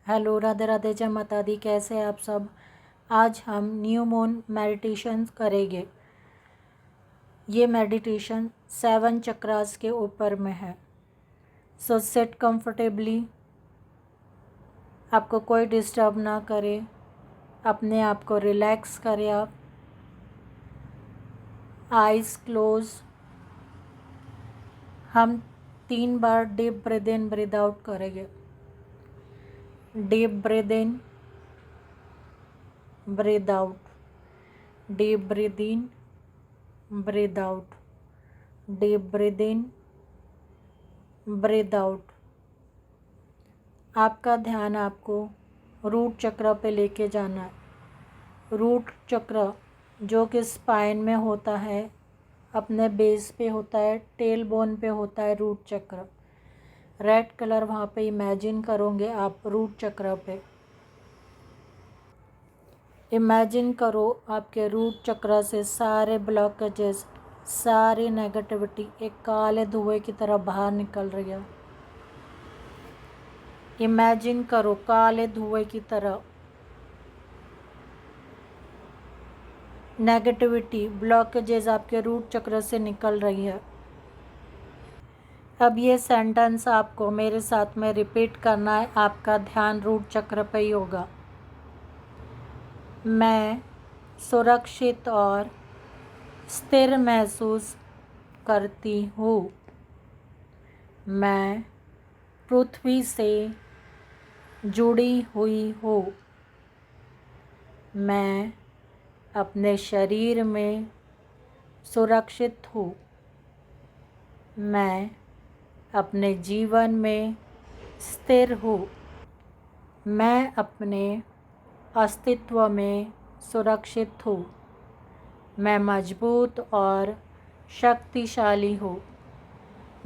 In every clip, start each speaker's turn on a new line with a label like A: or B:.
A: Hello, Radhe Radhe, जय माता दी। कैसे हैं आप सब। आज हम न्यू मून मेडिटेशन करेंगे। ये मेडिटेशन 7 चक्रास के ऊपर में है। सो सिट कंफर्टेबली, आपको कोई डिस्टर्ब ना करे, अपने आप को रिलैक्स करें। आप आइज़ क्लोज। हम 3 बार deep breathe in breathe out करेंगे। Deep breathe in, breathe out, deep breathe in, breathe out, deep breathe in, breathe out. आपका ध्यान आपको रूट चक्र पे लेके जाना है। रूट चक्र जो कि स्पाइन में होता है, अपने बेस पे होता है, टेल बोन पे होता है रूट चक्र। रेड कलर वहाँ पे इमेजिन करोगे आप रूट चक्र पे। इमेजिन करो आपके रूट चक्र से सारे ब्लॉकेजेस, सारी नेगेटिविटी एक काले धुएं की तरह बाहर निकल रही है। इमेजिन करो काले धुएं की तरह नेगेटिविटी, ब्लॉकेजेस आपके रूट चक्र से निकल रही है। अब ये सेंटेंस आपको मेरे साथ में रिपीट करना है। आपका ध्यान रूट चक्र पे ही होगा। मैं सुरक्षित और स्थिर महसूस करती हूँ। मैं पृथ्वी से जुड़ी हुई हूँ। मैं अपने शरीर में सुरक्षित हूँ। मैं अपने जीवन में स्थिर हूँ। मैं अपने अस्तित्व में सुरक्षित हूँ। मैं मजबूत और शक्तिशाली हूँ।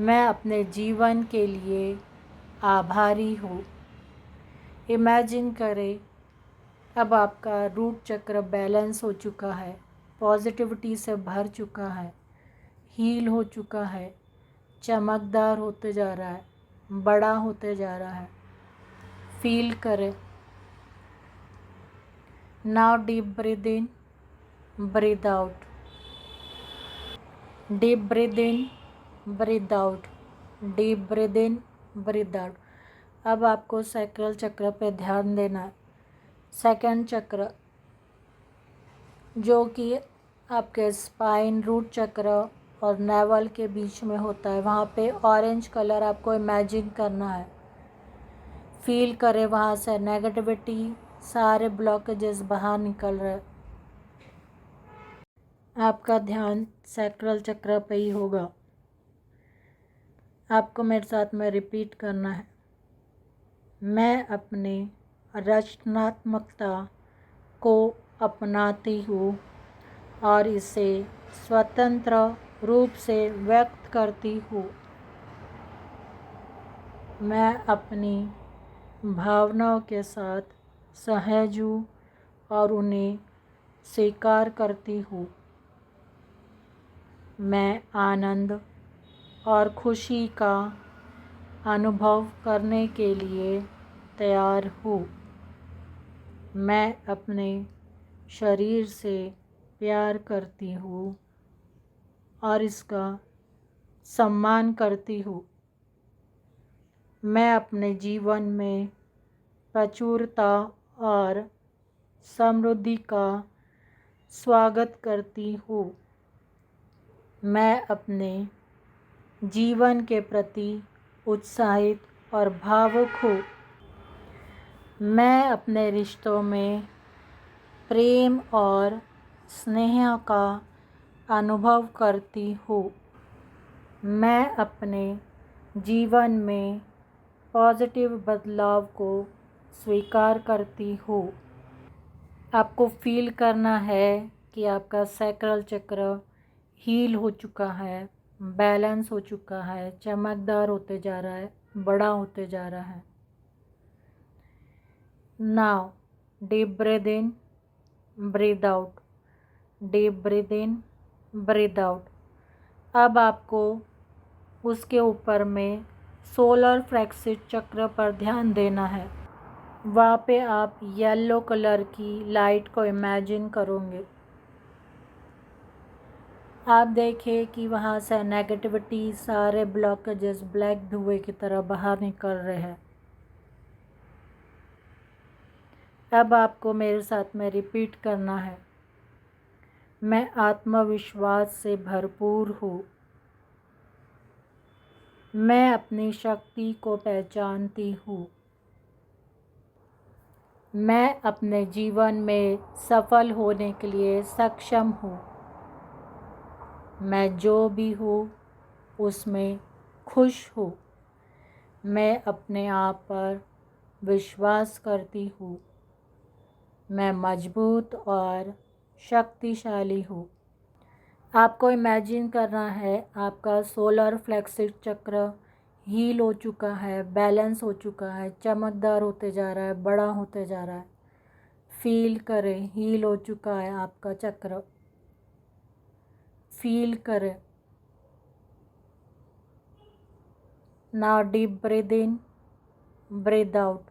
A: मैं अपने जीवन के लिए आभारी हूँ। इमेजिन करें, अब आपका रूट चक्र बैलेंस हो चुका है, पॉजिटिविटी से भर चुका है, हील हो चुका है, चमकदार होते जा रहा है, बड़ा होते जा रहा है। फील करें। Now deep breathe in, breathe out, deep breathe in, breathe out, deep breathe in, breathe out. अब आपको सैक्रल चक्र पे ध्यान देना है। सेकंड चक्र जो कि आपके स्पाइन, रूट चक्र और नेवल के बीच में होता है, वहाँ पे ऑरेंज कलर आपको इमेजिन करना है। फील करें वहाँ से नेगेटिविटी, सारे ब्लॉकेजेस बाहर निकल रहे। आपका ध्यान सैक्रल चक्र पे ही होगा। आपको मेरे साथ में रिपीट करना है। मैं अपने रचनात्मकता को अपनाती हूँ और इसे स्वतंत्र रूप से व्यक्त करती हूँ। मैं अपनी भावनाओं के साथ सहज हूँ और उन्हें स्वीकार करती हूँ। मैं आनंद और खुशी का अनुभव करने के लिए तैयार हूँ। मैं अपने शरीर से प्यार करती हूँ और इसका सम्मान करती हूँ। मैं अपने जीवन में प्रचुरता और समृद्धि का स्वागत करती हूँ। मैं अपने जीवन के प्रति उत्साहित और भावुक हूँ। मैं अपने रिश्तों में प्रेम और स्नेह का अनुभव करती हूँ। मैं अपने जीवन में पॉजिटिव बदलाव को स्वीकार करती हूँ। आपको फील करना है कि आपका सैक्रल चक्र हील हो चुका है, बैलेंस हो चुका है, चमकदार होते जा रहा है, बड़ा होते जा रहा है। Now deep breathe in, breathe out, deep breathe in, breathe out. अब आपको उसके ऊपर में सोलर प्लेक्सस चक्र पर ध्यान देना है। वहाँ पे आप येलो कलर की लाइट को इमेजिन करोगे। आप देखें कि वहाँ से नेगेटिविटी, सारे ब्लॉकेजेस ब्लैक धुएं की तरह बाहर निकल रहे हैं। अब आपको मेरे साथ में रिपीट करना है, मैं आत्मविश्वास से भरपूर हूँ। मैं अपनी शक्ति को पहचानती हूँ। मैं अपने जीवन में सफल होने के लिए सक्षम हूँ। मैं जो भी हूँ उसमें खुश हूँ। मैं अपने आप पर विश्वास करती हूँ। मैं मजबूत और शक्तिशाली हूँ। आपको इमेजिन करना है आपका सोलर फ्लेक्सिस चक्र हील हो चुका है, बैलेंस हो चुका है, चमकदार होते जा रहा है, बड़ा होते जा रहा है। फील करें, हील हो चुका है आपका चक्र। फील करें। Now deep breath in, breath out,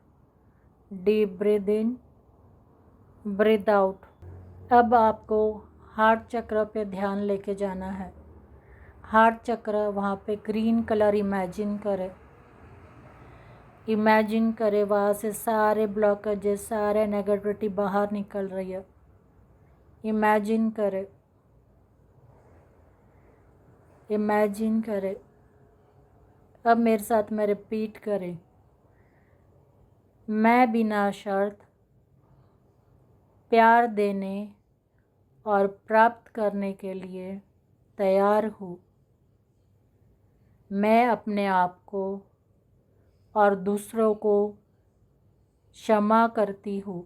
A: deep breath in, breath out. अब आपको हार्ट चक्र पे ध्यान लेके जाना है। हार्ट चक्र, वहाँ पे ग्रीन कलर इमेजिन करें। इमेजिन करें वहाँ से सारे ब्लॉकेजेस, सारे नेगेटिविटी बाहर निकल रही है। इमेजिन करें। इमेजिन करें। अब मेरे साथ में रिपीट करें, मैं बिना शर्त प्यार देने और प्राप्त करने के लिए तैयार हूँ। मैं अपने आप को और दूसरों को क्षमा करती हूँ।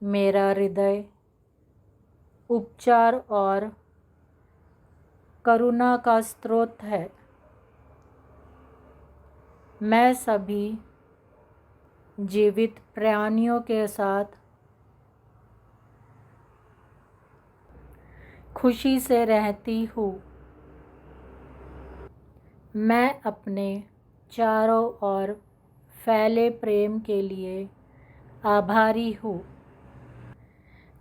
A: मेरा हृदय उपचार और करुणा का स्रोत है। मैं सभी जीवित प्राणियों के साथ खुशी से रहती हूँ। मैं अपने चारों ओर फैले प्रेम के लिए आभारी हूँ।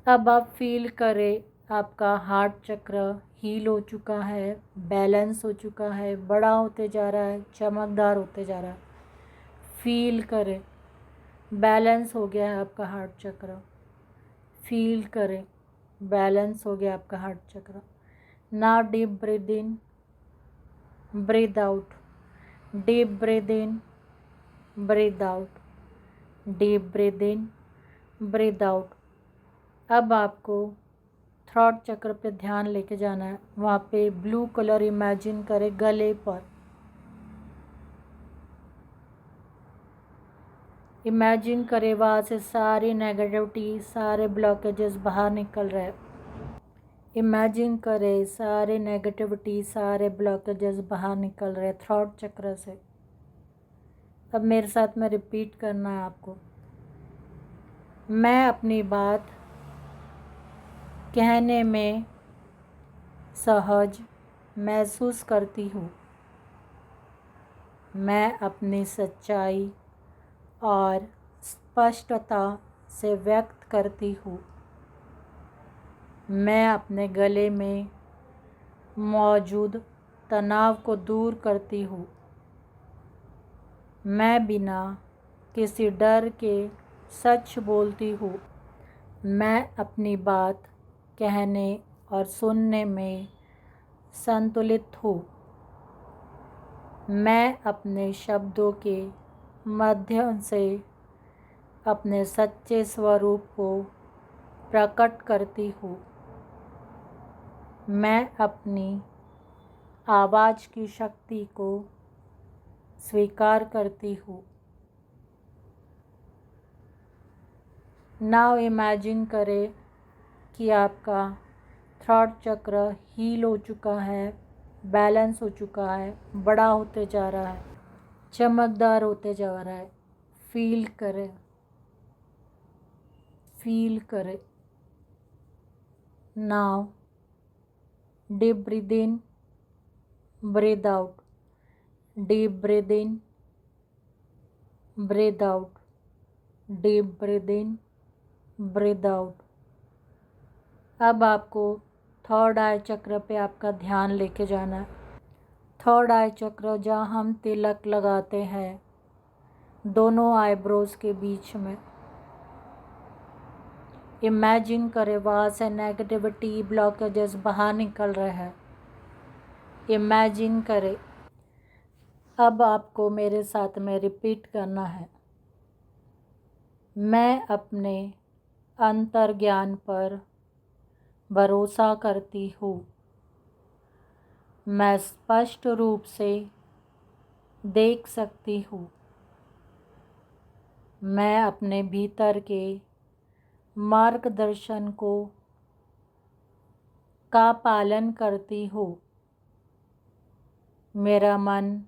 A: अब आप फील करें आपका हार्ट चक्र हील हो चुका है, बैलेंस हो चुका है, बड़ा होते जा रहा है, चमकदार होते जा रहा है। फील करें, बैलेंस हो गया है आपका हार्ट चक्र। फील करें, बैलेंस हो गया आपका हार्ट चक्र। Now deep breath in, breath out, deep breath in, breath out, deep breath in, breath out. अब आपको थ्रोट चक्र पे ध्यान लेके जाना है। वहाँ पे ब्लू कलर इमेजिन करें गले पर। इमेजिन करें वहाँ से सारी नेगेटिविटी, सारे ब्लॉकेजेस बाहर निकल रहे हैं। इमेजिन करें सारे नेगेटिविटी, सारे ब्लॉकेजेस बाहर निकल रहे हैं थ्रोट चक्र से। अब मेरे साथ में रिपीट करना है आपको, मैं अपनी बात कहने में सहज महसूस करती हूँ। मैं अपनी सच्चाई और स्पष्टता से व्यक्त करती हूँ। मैं अपने गले में मौजूद तनाव को दूर करती हूँ। मैं बिना किसी डर के सच बोलती हूँ। मैं अपनी बात कहने और सुनने में संतुलित हूँ। मैं अपने शब्दों के माध्यम से अपने सच्चे स्वरूप को प्रकट करती हूँ। मैं अपनी आवाज़ की शक्ति को स्वीकार करती हूँ। नाउ इमेजिन करें कि आपका थ्रोट चक्र हील हो चुका है, बैलेंस हो चुका है, बड़ा होते जा रहा है, चमकदार होते जा रहा है। फील करें। फील करें। Now deep breath in, breath out, deep breath in, breath out. Deep breathe in, breathe out. अब आपको थर्ड आई चक्र पे आपका ध्यान लेके जाना है। थर्ड आई चक्र जहाँ हम तिलक लगाते हैं, दोनों आईब्रोज के बीच में। इमेजिन करें वहाँ से नेगेटिविटी ब्लॉकेजेस बाहर निकल रहे हैं। इमेजिन करें। अब आपको मेरे साथ में रिपीट करना है। मैं अपने अंतर्ज्ञान पर भरोसा करती हूँ। मैं स्पष्ट रूप से देख सकती हूँ। मैं अपने भीतर के मार्गदर्शन का पालन करती हूँ। मेरा मन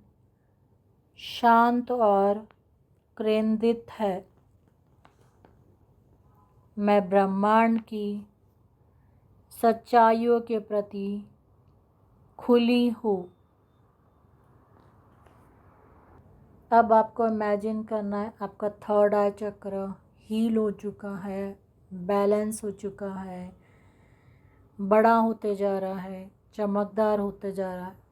A: शांत और केंद्रित है। मैं ब्रह्मांड की सच्चाइयों के प्रति खुली हूँ। अब आपको इमेजिन करना है आपका थर्ड आई चक्र हील हो चुका है, बैलेंस हो चुका है, बड़ा होते जा रहा है, चमकदार होते जा रहा है।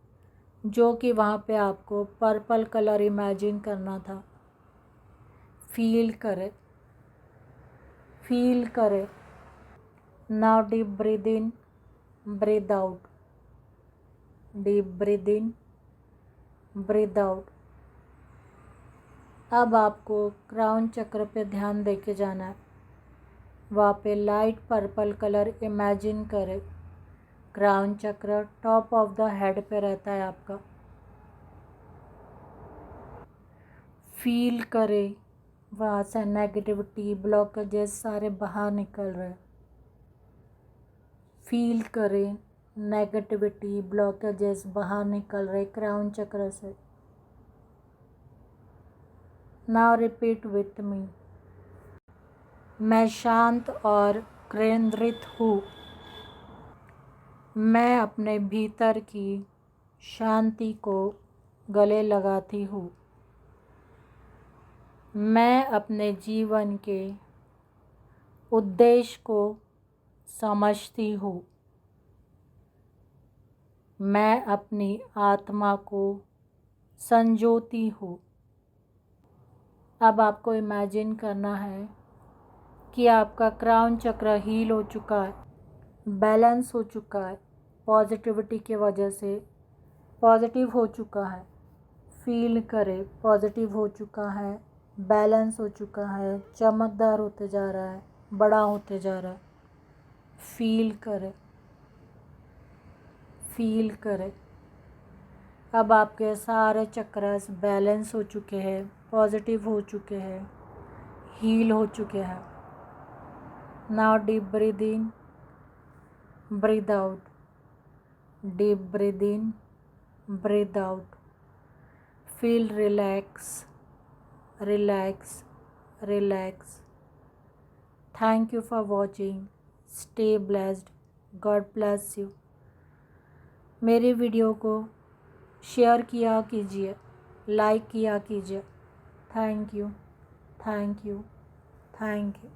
A: जो कि वहाँ पे आपको पर्पल कलर इमेजिन करना था। फील करें, फील करें। Now deep breathe in, breathe out, deep breathe in, breathe out. अब आपको क्राउन चक्र पे ध्यान देके जाना है। वहाँ पे लाइट पर्पल कलर इमेजिन करें। क्राउन चक्र टॉप ऑफ द हेड पे रहता है आपका। फील करें वहाँ से नेगेटिविटी ब्लॉकेजेस सारे बाहर निकल रहे। फील करें नेगेटिविटी ब्लॉकेजेस बाहर निकल रहे क्राउन चक्र से। Now repeat with me. मैं शांत और केंद्रित हूँ। मैं अपने भीतर की शांति को गले लगाती हूँ। मैं अपने जीवन के उद्देश्य को समझती हूँ। मैं अपनी आत्मा को संजोती हूँ। अब आपको इमेजिन करना है कि आपका क्राउन चक्र हील हो चुका है, बैलेंस हो चुका है, पॉजिटिविटी की वजह से पॉजिटिव हो चुका है। फील करें पॉजिटिव हो चुका है, बैलेंस हो चुका है, चमकदार होते जा रहा है, बड़ा होते जा रहा है। फील करें, फील करें। अब आपके सारे चक्रास बैलेंस हो चुके हैं, पॉजिटिव हो चुके हैं, हील हो चुके हैं। Now deep breathe in, breathe out, deep breathe in, breathe out. Feel relax, relax, relax. Thank you for watching. Stay blessed. God bless you. मेरे वीडियो को शेयर किया कीजिए, लाइक किया कीजिए। Thank you, thank you, thank you.